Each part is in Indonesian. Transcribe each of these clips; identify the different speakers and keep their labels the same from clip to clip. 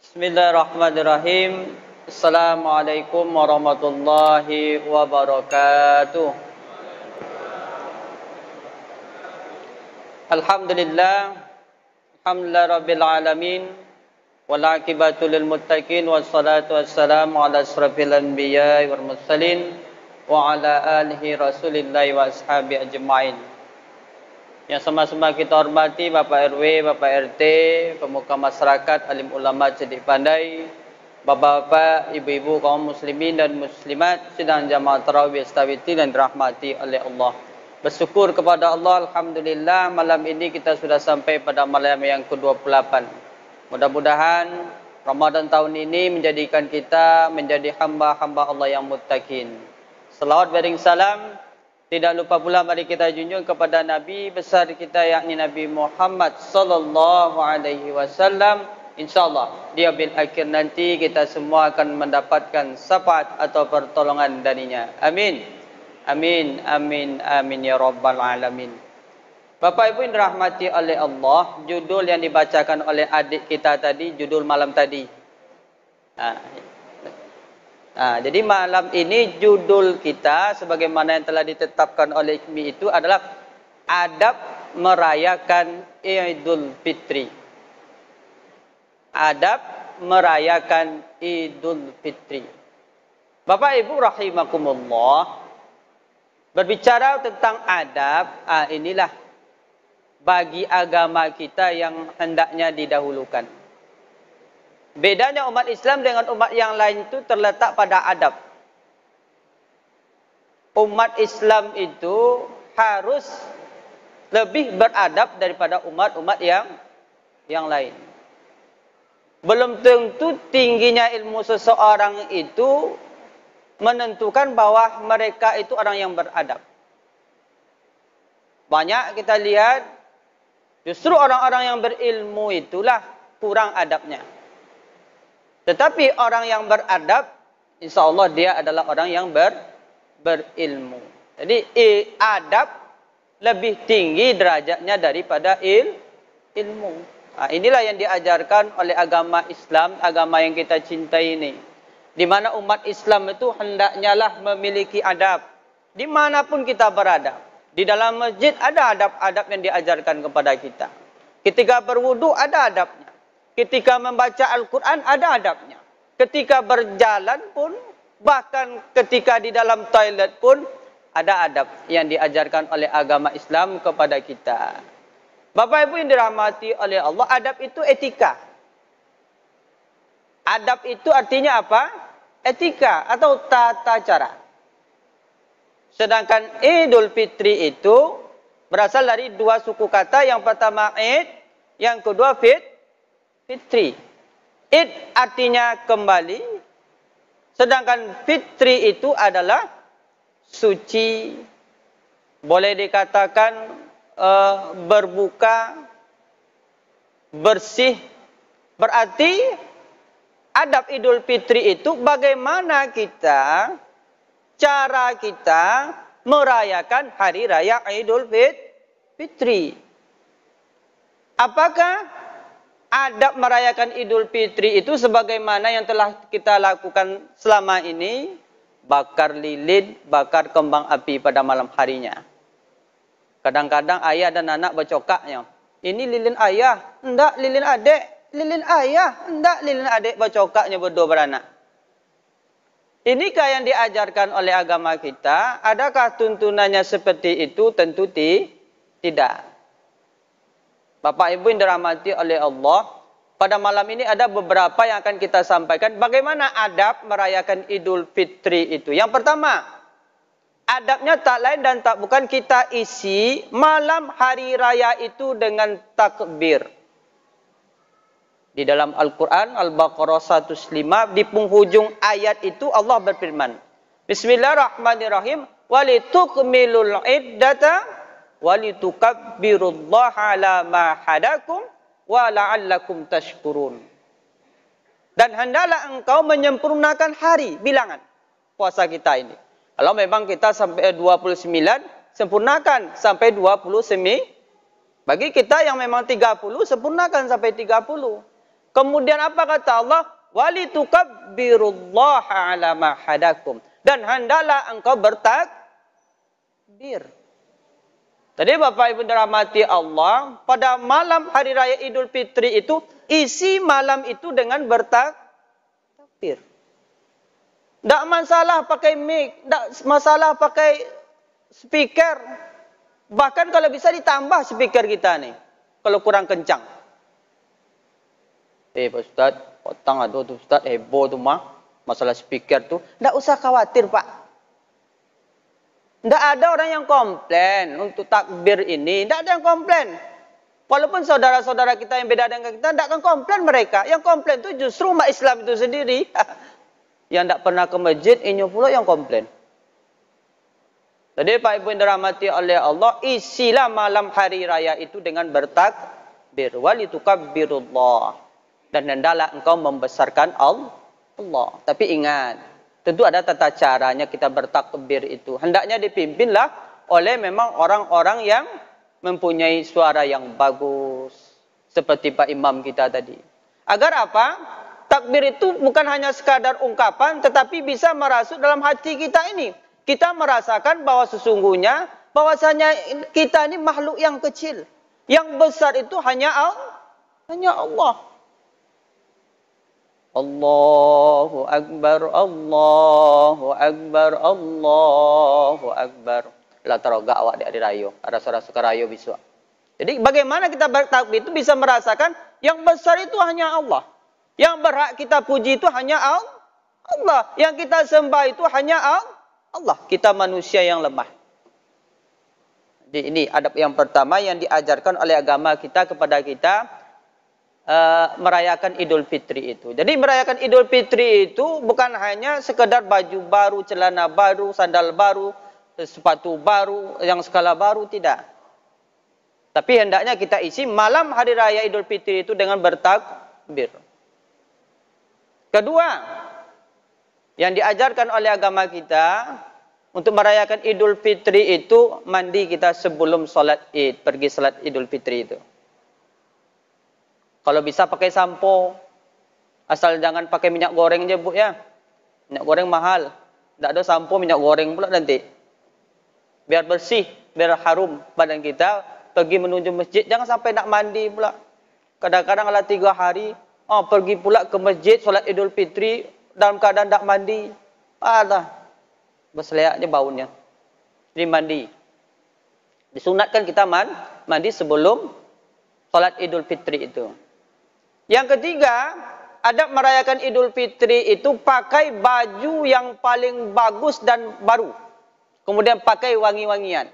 Speaker 1: Bismillahirrahmanirrahim. Assalamualaikum warahmatullahi wabarakatuh. Alhamdulillah. Alhamdulillah rabbil alamin. Wal aqibatu lil muttaqin wassalatu wassalamu ala asrafil anbiya'i wal mursalin wa ala alihi rasulillahi wa ashabi ajma'in. Yang sama-sama kita hormati Bapak RW, Bapak RT, pemuka masyarakat, alim ulama cerdik pandai, bapak-bapak, ibu-ibu, kaum muslimin dan muslimat sedang jamaah tarawih astawiti dan dirahmati oleh Allah. Bersyukur kepada Allah, alhamdulillah malam ini kita sudah sampai pada malam yang ke-28. Mudah-mudahan Ramadan tahun ini menjadikan kita menjadi hamba-hamba Allah yang muttaqin. Salawat bering salam tidak lupa pula mari kita junjung kepada Nabi besar kita yakni Nabi Muhammad sallallahu alaihi wasallam. Insyaallah di akhir akhir nanti kita semua akan mendapatkan syafaat atau pertolongan darinya. Amin. Amin amin amin ya rabbal alamin. Bapak Ibu yang dirahmati oleh Allah, judul yang dibacakan oleh adik kita tadi, judul malam tadi. Jadi malam ini judul kita sebagaimana yang telah ditetapkan oleh IKMI itu adalah adab merayakan Idul Fitri. Adab merayakan Idul Fitri. Bapak Ibu rahimakumullah, berbicara tentang adab, inilah bagi agama kita yang hendaknya didahulukan. Bedanya umat Islam dengan umat yang lain itu terletak pada adab. Umat Islam itu harus lebih beradab daripada umat-umat yang lain. Belum tentu tingginya ilmu seseorang itu menentukan bahwa mereka itu orang yang beradab. Banyak kita lihat justru orang-orang yang berilmu itulah kurang adabnya. Tetapi orang yang beradab, insya Allah dia adalah orang yang berilmu. Jadi adab lebih tinggi derajatnya daripada ilmu. Inilah yang diajarkan oleh agama Islam, agama yang kita cintai ini. Di mana umat Islam itu hendaknya lah memiliki adab. Dimanapun kita berada. Di dalam masjid ada adab-adab yang diajarkan kepada kita. Ketika berwudu ada adabnya. Ketika membaca Al-Quran ada adabnya. Ketika berjalan pun, bahkan ketika di dalam toilet pun, ada adab yang diajarkan oleh agama Islam kepada kita. Bapak Ibu yang dirahmati oleh Allah, adab itu etika. Adab itu artinya apa? Etika atau tata cara. Sedangkan Idul Fitri itu berasal dari dua suku kata. Yang pertama Id, yang kedua Fitri. Id artinya kembali, sedangkan Fitri itu adalah suci, boleh dikatakan berbuka, bersih. Berarti adab Idul Fitri itu bagaimana kita, cara kita merayakan hari raya Idul Fitri. Apakah adab merayakan Idul Fitri itu sebagaimana yang telah kita lakukan selama ini? Bakar lilin, bakar kembang api pada malam harinya. Kadang-kadang ayah dan anak bercokaknya. Ini lilin ayah, enggak lilin adik. Lilin ayah, enggak lilin adik, bercokaknya berdua beranak. Inikah yang diajarkan oleh agama kita? Adakah tuntunannya seperti itu? Tentu tidak. Bapak Ibu yang dirahmati oleh Allah, pada malam ini ada beberapa yang akan kita sampaikan. Bagaimana adab merayakan Idul Fitri itu? Yang pertama, adabnya tak lain dan tak bukan kita isi malam hari raya itu dengan takbir. Di dalam Al-Quran, Al-Baqarah 105, di penghujung ayat itu Allah berfirman, Bismillahirrahmanirrahim, walitukmilul iddata walitukabbirullaha ala ma hadakum wa la'allakum tashkurun. Dan hendaklah engkau menyempurnakan hari bilangan puasa kita ini. Kalau memang kita sampai 29, sempurnakan sampai 29. Bagi kita yang memang 30, sempurnakan sampai 30. Kemudian apa kata Allah? Walitukabbirullaha ala ma hadakum. Dan hendaklah engkau bertakbir. Tadi Bapak Ibu dirahmati Allah, pada malam hari raya Idul Fitri itu, isi malam itu dengan bertakbir. Tidak masalah pakai mic, tidak masalah pakai speaker. Bahkan kalau bisa ditambah speaker kita nih, kalau kurang kencang. Pak Ustaz, potong aduh tuh Ustaz, heboh tuh mah, masalah speaker tuh. Tidak usah khawatir Pak. Tidak ada orang yang komplain untuk takbir ini. Tidak ada yang komplain. Walaupun saudara-saudara kita yang beda dengan kita, tidak akan komplain mereka. Yang komplain itu justru umat Islam itu sendiri. Yang tidak pernah ke masjid, ini pula yang komplain. Jadi Pak Ibu yang dirahmati oleh Allah, isilah malam hari raya itu dengan bertakbir. Walitukabbirullah. Dan hendaklah engkau membesarkan Allah. Tapi ingat, tentu ada tata caranya kita bertakbir itu. Hendaknya dipimpinlah oleh memang orang-orang yang mempunyai suara yang bagus. Seperti Pak Imam kita tadi. Agar apa? Takbir itu bukan hanya sekadar ungkapan, tetapi bisa merasuk dalam hati kita ini. Kita merasakan bahwa sesungguhnya, bahwasanya kita ini makhluk yang kecil. Yang besar itu hanya Allah. Allahu Akbar, Allahu Akbar, Allahu Akbar. Lah teroga awak di hari raya. Ada suara suka raya besok. Jadi bagaimana kita bertakbir itu bisa merasakan yang besar itu hanya Allah. Yang berhak kita puji itu hanya Allah. Yang kita sembah itu hanya Allah. Kita manusia yang lemah. Jadi ini adab yang pertama yang diajarkan oleh agama kita kepada kita. Merayakan Idul Fitri itu. Jadi merayakan Idul Fitri itu bukan hanya sekedar baju baru, celana baru, sandal baru, sepatu baru, yang skala baru, tidak. Tapi hendaknya kita isi malam hari raya Idul Fitri itu dengan bertakbir. Kedua, yang diajarkan oleh agama kita untuk merayakan Idul Fitri itu mandi kita sebelum sholat Id, pergi sholat Idul Fitri itu. Kalau bisa pakai sampo. Asal jangan pakai minyak goreng je Bu ya. Minyak goreng mahal. Tak ada sampo minyak goreng pula nanti. Biar bersih, biar harum badan kita. Pergi menuju masjid, jangan sampai nak mandi pula. Kadang-kadang lah 3 hari, pergi pula ke masjid, solat Idul Fitri, dalam keadaan tak mandi. Berseleak je baunya. Jadi mandi. Disunatkan kita mandi sebelum solat Idul Fitri itu. Yang ketiga, adab merayakan Idul Fitri itu pakai baju yang paling bagus dan baru. Kemudian pakai wangi-wangian.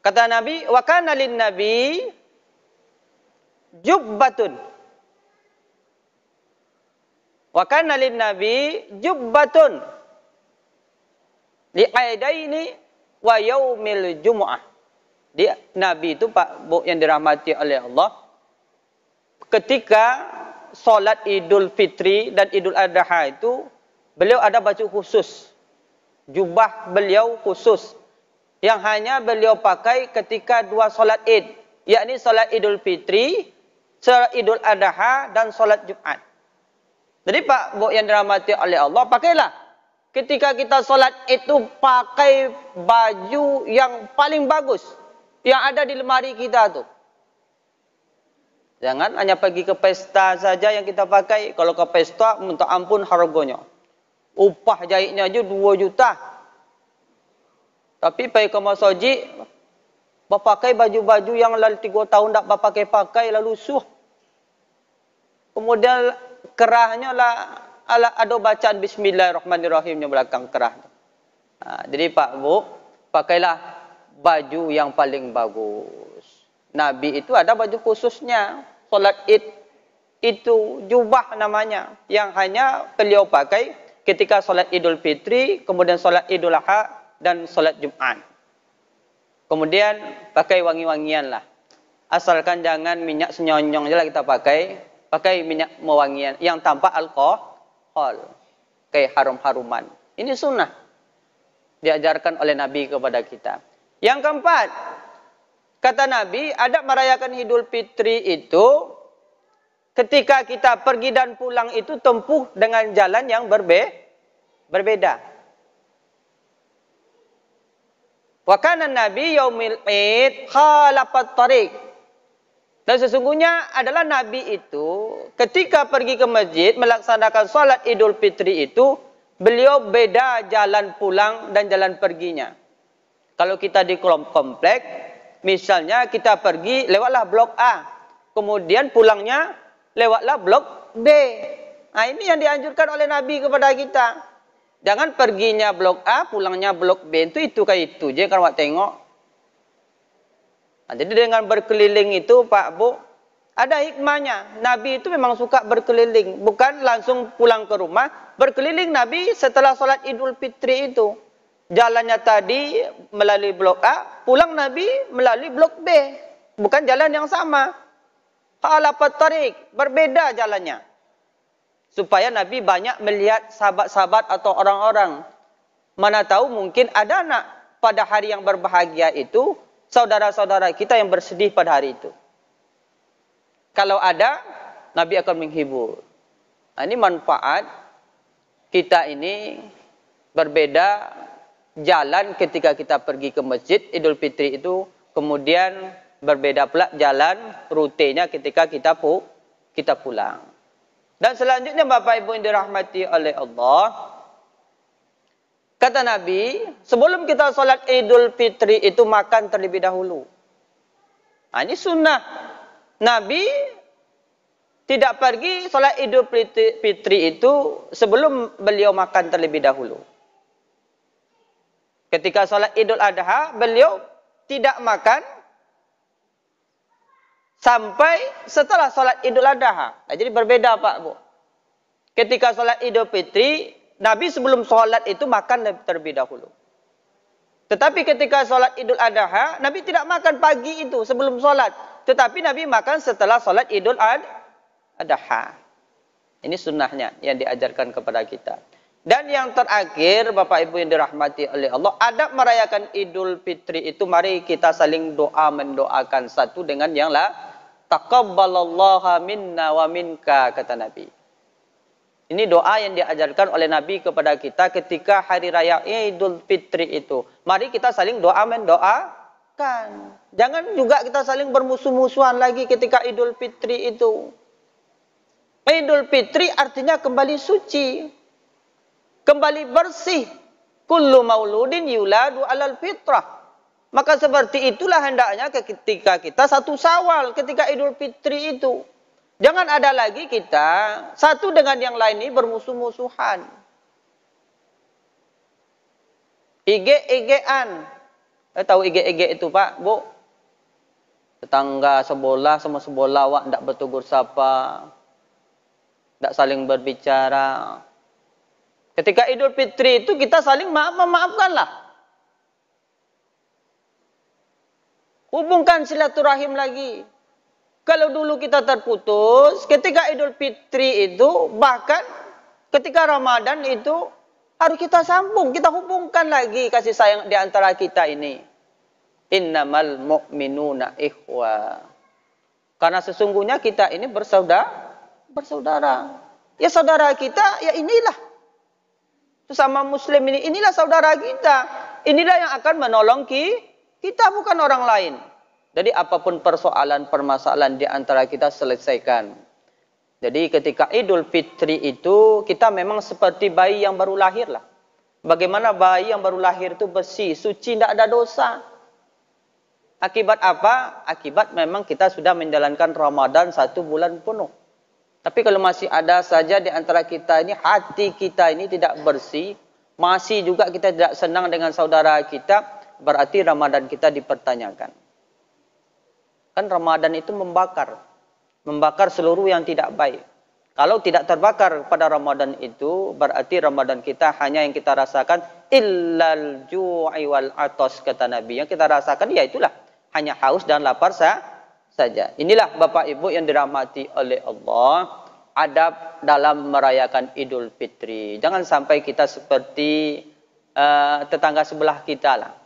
Speaker 1: Kata Nabi, wa kana lin nabi jubbatun. Wa kana lin nabi jubbatun li'aidaini wa yaumil jumu'ah. Dia Nabi itu Pak Bu yang dirahmati oleh Allah. Ketika solat Idul Fitri dan Idul Adha itu, beliau ada baju khusus. Jubah beliau khusus. Yang hanya beliau pakai ketika 2 solat Id. Yakni solat Idul Fitri, solat Idul Adha, dan solat Jumat. Jadi Pak Bu yang dirahmati oleh Allah, pakailah. Ketika kita solat itu pakai baju yang paling bagus. Yang ada di lemari kita tuh. Jangan hanya pergi ke pesta saja yang kita pakai. Kalau ke pesta, minta ampun harganya. Upah jahitnya aja 2 juta. Tapi pergi ke masjid, pakai baju-baju yang lalu 3 tahun tak pakai lalu lusuh. Kemudian kerahnya lah ada bacaan Bismillahirrahmanirrahimnya belakang kerah. Jadi Pak Bu, pakailah baju yang paling bagus. Nabi itu ada baju khususnya. Solat Id itu jubah namanya. Yang hanya beliau pakai ketika solat Idul Fitri, kemudian solat Idul Adha, dan solat Jumat. Kemudian pakai wangi-wangian lah. Asalkan jangan minyak senyonyong je lah kita pakai. Pakai minyak mewangian yang tanpa alkohol. Kayak harum-haruman. Ini sunnah. Diajarkan oleh Nabi kepada kita. Yang keempat, kata Nabi, adab merayakan Idul Fitri itu ketika kita pergi dan pulang itu tempuh dengan jalan yang berbeda. Wa kana Nabi yaumil Id khalafat tariq. Dan sesungguhnya adalah Nabi itu ketika pergi ke masjid melaksanakan salat Idul Fitri itu beliau beda jalan pulang dan jalan perginya. Kalau kita di komplek, misalnya kita pergi lewatlah blok A, kemudian pulangnya lewatlah blok B. Nah, ini yang dianjurkan oleh Nabi kepada kita. Jangan perginya blok A, pulangnya blok B. Itu kayak itu je kalau awak tengok. Nah, jadi dengan berkeliling itu Pak Bu, ada hikmahnya. Nabi itu memang suka berkeliling. Bukan langsung pulang ke rumah. Berkeliling Nabi setelah sholat Idul Fitri itu. Jalannya tadi melalui blok A, pulang Nabi melalui blok B. Bukan jalan yang sama. Khalafat tariq, berbeda jalannya. Supaya Nabi banyak melihat sahabat-sahabat atau orang-orang. Mana tahu mungkin ada anak pada hari yang berbahagia itu, saudara-saudara kita yang bersedih pada hari itu. Kalau ada, Nabi akan menghibur. Nah, ini manfaat kita ini berbeda jalan ketika kita pergi ke masjid Idul Fitri itu, kemudian berbeda pula jalan rutenya ketika kita pulang. Dan selanjutnya Bapak Ibu yang dirahmati oleh Allah, kata Nabi, sebelum kita sholat Idul Fitri itu makan terlebih dahulu. Nah, ini sunnah. Nabi tidak pergi sholat Idul Fitri itu sebelum beliau makan terlebih dahulu. Ketika sholat Idul Adha, beliau tidak makan sampai setelah sholat Idul Adha. Nah, jadi berbeda Pak Bu. Ketika sholat Idul Fitri, Nabi sebelum sholat itu makan terlebih dahulu. Tetapi ketika sholat Idul Adha, Nabi tidak makan pagi itu sebelum sholat. Tetapi Nabi makan setelah sholat Idul Adha. Ini sunnahnya yang diajarkan kepada kita. Dan yang terakhir, Bapak Ibu yang dirahmati oleh Allah, adab merayakan Idul Fitri itu, mari kita saling doa mendoakan satu dengan yang lain. Taqabbalallahu minna wa minka, kata Nabi. Ini doa yang diajarkan oleh Nabi kepada kita ketika hari raya Idul Fitri itu. Mari kita saling doa mendoakan. Jangan juga kita saling bermusuh-musuhan lagi ketika Idul Fitri itu. Idul Fitri artinya kembali suci, kembali bersih. Kullu mauludin yuladu alal fitrah. Maka seperti itulah hendaknya ketika kita satu Syawal, ketika Idul Fitri itu. Jangan ada lagi kita satu dengan yang lain ini bermusuh-musuhan. Ige-igean. Tahu ige-ige itu Pak, Bu? Tetangga sebelah sama sebelah awak tidak bertegur sapa, tidak saling berbicara. Ketika Idul Fitri itu kita saling memaafkanlah. Hubungkan silaturahim lagi. Kalau dulu kita terputus, ketika Idul Fitri itu, bahkan ketika Ramadan itu, harus kita sambung, kita hubungkan lagi kasih sayang di antara kita ini. Innamal mu'minuna ikhwa. Karena sesungguhnya kita ini bersaudara. Ya saudara kita, ya inilah. Sesama muslim ini, inilah saudara kita. Inilah yang akan menolong kita, bukan orang lain. Jadi apapun persoalan, permasalahan di antara kita selesaikan. Jadi ketika Idul Fitri itu, kita memang seperti bayi yang baru lahir lah. Bagaimana bayi yang baru lahir itu bersih, suci, tidak ada dosa. Akibat apa? Akibat memang kita sudah menjalankan Ramadan 1 bulan penuh. Tapi kalau masih ada saja di antara kita ini, hati kita ini tidak bersih, masih juga kita tidak senang dengan saudara kita, berarti Ramadan kita dipertanyakan. Kan Ramadan itu membakar seluruh yang tidak baik. Kalau tidak terbakar pada Ramadan itu, berarti Ramadan kita hanya yang kita rasakan illal ju'i wal atas, kata Nabi. Yang kita rasakan ya itulah, hanya haus dan lapar saja. Inilah Bapak Ibu yang dirahmati oleh Allah, adab dalam merayakan Idul Fitri. Jangan sampai kita seperti tetangga sebelah kita lah.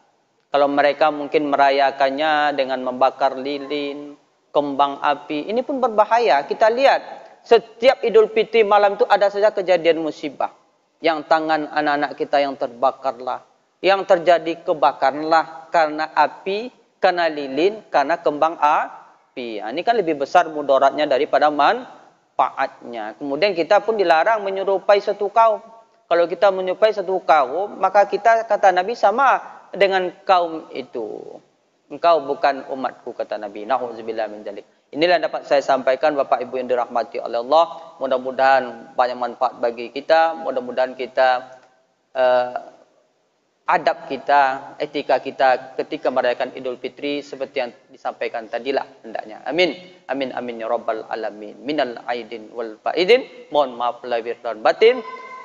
Speaker 1: Kalau mereka mungkin merayakannya dengan membakar lilin, kembang api. Ini pun berbahaya. Kita lihat, setiap Idul Fitri malam itu ada saja kejadian musibah. Yang tangan anak-anak kita yang terbakarlah. Yang terjadi kebakaranlah karena api, karena lilin, karena kembang api. Ini kan lebih besar mudaratnya daripada manfaatnya. Kemudian kita pun dilarang menyerupai satu kaum. Kalau kita menyerupai satu kaum, maka kita, kata Nabi, sama dengan kaum itu. Engkau bukan umatku, kata Nabi. Na'udzubillah min dzalik. Inilah yang dapat saya sampaikan, Bapak Ibu yang dirahmati oleh Allah. Mudah-mudahan banyak manfaat bagi kita. Mudah-mudahan kita adab kita, etika kita ketika merayakan Idul Fitri seperti yang disampaikan tadilah hendaknya. Amin. Amin amin ya rabbal alamin. Minal aidin wal faidin. Mohon maaf lahir dan batin.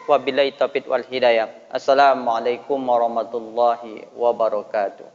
Speaker 1: Wabillahi taufiq wal hidayah. Assalamualaikum warahmatullahi wabarakatuh.